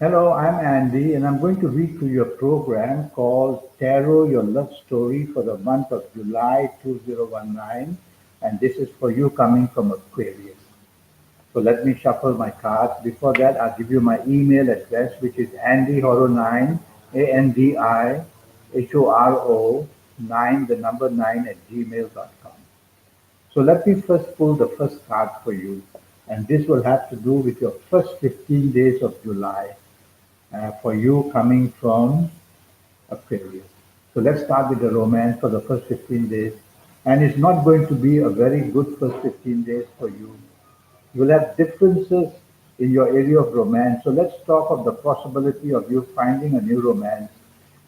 Hello, I'm Andy, and I'm going to read through your program called Tarot Your Love Story for the month of July 2019. And this is for you coming from Aquarius. So let me shuffle my cards. Before that, I'll give you my email address, which is andyhoro9, ANDIHORO 9, the number 9 at gmail.com. So let me first pull the first card for you. And this will have to do with your first 15 days of July for you coming from Aquarius. So let's start with the romance for the first 15 days. And it's not going to be a very good first 15 days for you. You'll have differences in your area of romance. So let's talk of the possibility of you finding a new romance.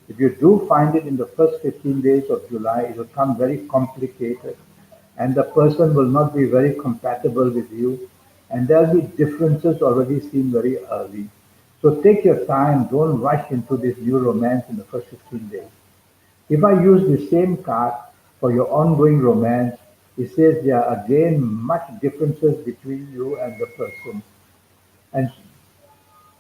If you do find it in the first 15 days of July, it will come very complicated and the person will not be very compatible with you and there'll be differences already seen very early. So take your time, don't rush into this new romance in the first 15 days. If I use the same card for your ongoing romance, it says there are again much differences between you and the person. And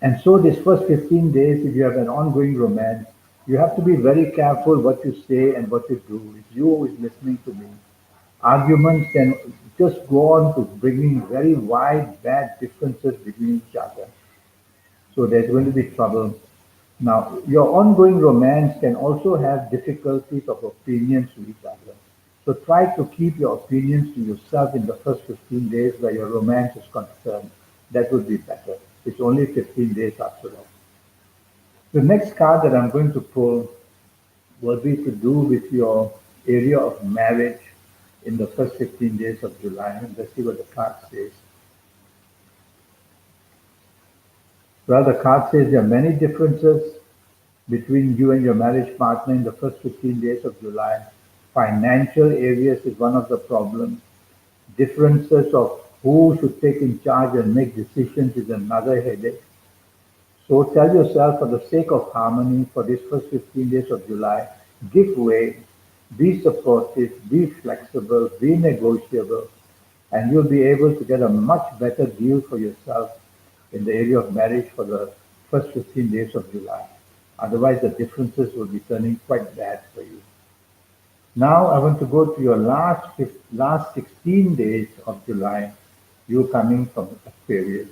and so this first 15 days, if you have an ongoing romance, you have to be very careful what you say and what you do. It's you who is listening to me. Arguments can just go on to bringing very wide, bad differences between each other. So there's going to be trouble. Now, your ongoing romance can also have difficulties of opinions to each other. So try to keep your opinions to yourself in the first 15 days where your romance is concerned. That would be better. It's only 15 days after all. The next card that I'm going to pull will be to do with your area of marriage in the first 15 days of July. Let's see what the card says. Well, the card says there are many differences between you and your marriage partner in the first 15 days of July. Financial areas is one of the problems. Differences of who should take in charge and make decisions is another headache. So tell yourself, for the sake of harmony, for these first 15 days of July, give way, be supportive, be flexible, be negotiable, and you'll be able to get a much better deal for yourself in the area of marriage for the first 15 days of July. Otherwise, the differences will be turning quite bad for you. Now, I want to go to your last 16 days of July, you coming from Aquarius.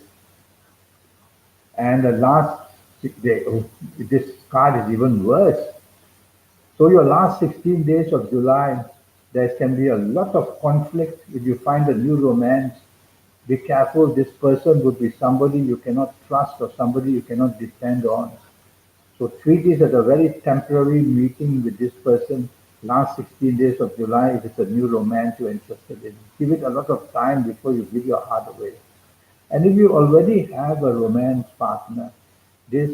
And the last 6 days, oh, this card is even worse. So your last 16 days of July, there can be a lot of conflict. If you find a new romance, be careful. This person would be somebody you cannot trust or somebody you cannot depend on. So treat this as a very temporary meeting with this person last 16 days of July if it's a new romance you're interested in. Give it a lot of time before you give your heart away. And if you already have a romance partner, this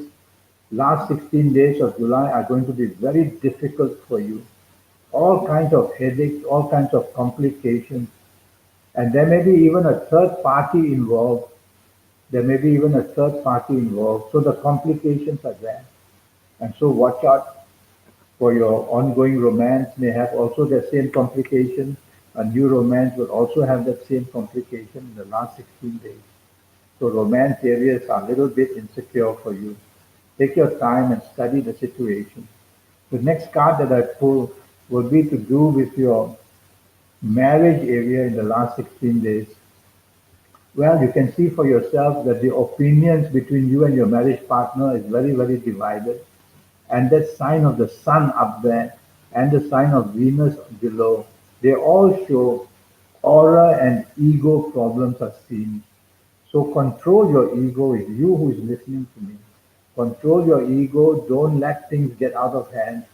last 16 days of July are going to be very difficult for you. All kinds of headaches, all kinds of complications, and there may be even a third party involved. There may be even a third party involved. So the complications are there. And so watch out for your ongoing romance may have also the same complication. A new romance will also have that same complication in the last 16 days. So romance areas are a little bit insecure for you. Take your time and study the situation. The next card that I pull will be to do with your marriage area in the last 16 days. Well, you can see for yourself that the opinions between you and your marriage partner is very, very divided. And that sign of the sun up there and the sign of Venus below, they all show aura and ego problems are seen. So control your ego. It's you who is listening to me. Control your ego. Don't let things get out of hand.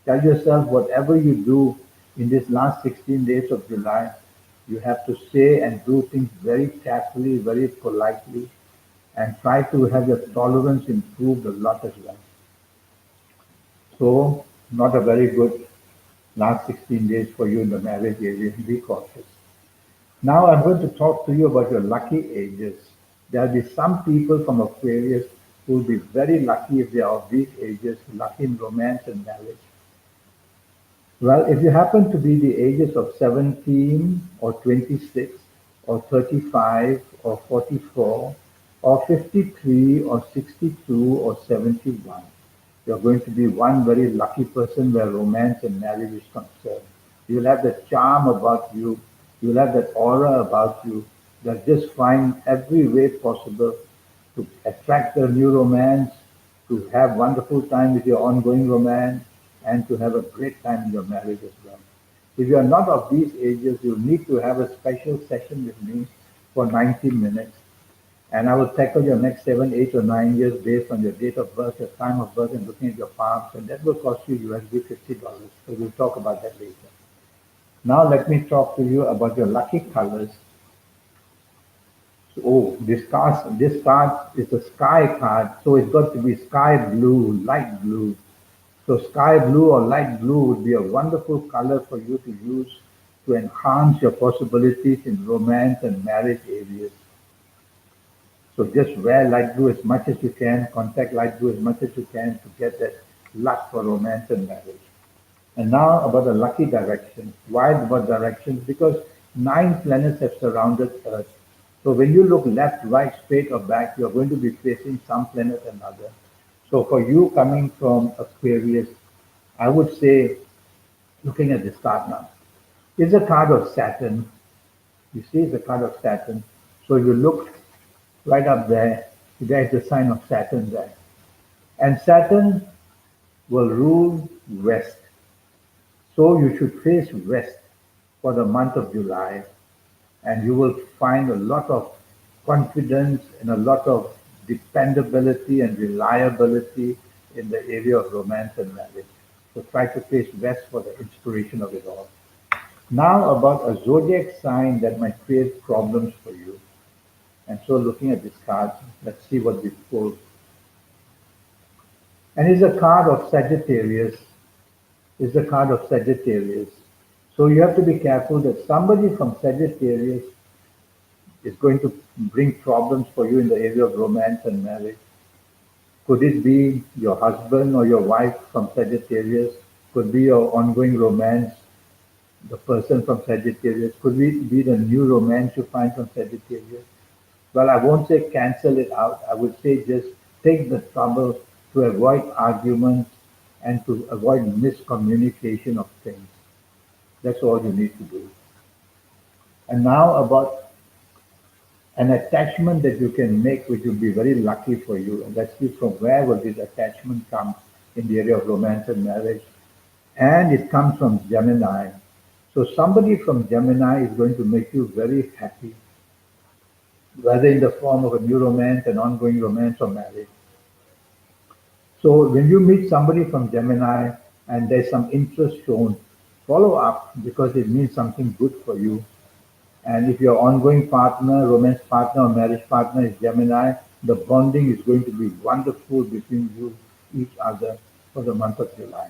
Tell yourself whatever you do in this last 16 days of July, you have to say and do things very carefully, very politely, and try to have your tolerance improved a lot as well. So, not a very good last 16 days for you in the marriage area. Be cautious. Now I'm going to talk to you about your lucky ages. There'll be some people from Aquarius who will be very lucky if they are of these ages, lucky in romance and marriage. Well, if you happen to be the ages of 17 or 26 or 35 or 44 or 53 or 62 or 71. You're going to be one very lucky person where romance and marriage is concerned. You'll have the charm about you. You'll have that aura about you that just find every way possible to attract the new romance, to have wonderful time with your ongoing romance, and to have a great time in your marriage as well. If you are not of these ages, you need to have a special session with me for 90 minutes, and I will tackle your next 7, 8, or 9 years based on your date of birth, your time of birth, and looking at your palms, and that will cost you USD $50. So we'll talk about that later. Now let me talk to you about your lucky colors. So, oh, this card is a sky card, so it's got to be sky blue, light blue. So sky blue or light blue would be a wonderful color for you to use to enhance your possibilities in romance and marriage areas. So just wear light blue as much as you can, contact light blue as much as you can to get that luck for romance and marriage. And now about the lucky direction. Why about directions? Because 9 planets have surrounded Earth. So when you look left, right, straight, or back, you're going to be facing some planet or another. So for you coming from Aquarius, I would say, looking at this card now, it's a card of Saturn. You see, it's a card of Saturn. So you look right up there, there's the sign of Saturn there. And Saturn will rule West. So you should face West for the month of July, and you will find a lot of confidence and a lot of dependability and reliability in the area of romance and marriage. So try to face West for the inspiration of it all. Now about a zodiac sign that might create problems for you. And so looking at this card, let's see what we pull. And it's a card of Sagittarius. It's the card of Sagittarius. So you have to be careful that somebody from Sagittarius is going to bring problems for you in the area of romance and marriage. Could it be your husband or your wife from Sagittarius? Could be your ongoing romance, the person from Sagittarius. Could it be the new romance you find from Sagittarius? Well, I won't say cancel it out. I would say just take the trouble to avoid arguments and to avoid miscommunication of things. That's all you need to do. And now about an attachment that you can make, which will be very lucky for you. And let's see from where will this attachment come in the area of romance and marriage. And it comes from Gemini. So somebody from Gemini is going to make you very happy, whether in the form of a new romance, an ongoing romance, or marriage. So when you meet somebody from Gemini and there's some interest shown, follow up because it means something good for you. And if your ongoing partner, romance partner, or marriage partner is Gemini, the bonding is going to be wonderful between you, each other, for the month of July.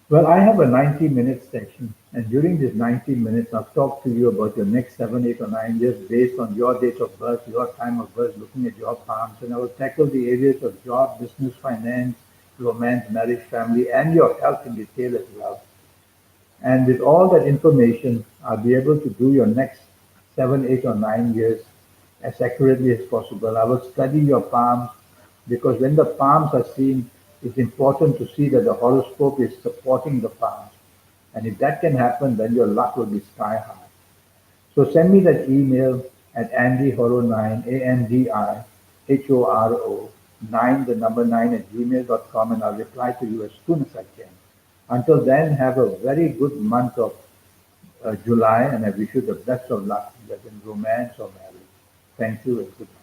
Well, I have a 90-minute session, and during this 90 minutes, I'll talk to you about your next 7, 8, or 9 years based on your date of birth, your time of birth, looking at your palms, and I will tackle the areas of job, business, finance, romance, marriage, family, and your health in detail as well. And with all that information, I'll be able to do your next 7, 8, or 9 years as accurately as possible. I will study your palms because when the palms are seen, it's important to see that the horoscope is supporting the palms. And if that can happen, then your luck will be sky high. So send me that email at andyhoro9, ANDIHORO, 9, the number 9 at gmail.com, and I'll reply to you as soon as I can. Until then, have a very good month of July, and I wish you the best of luck, whether in romance or marriage. Thank you and goodbye.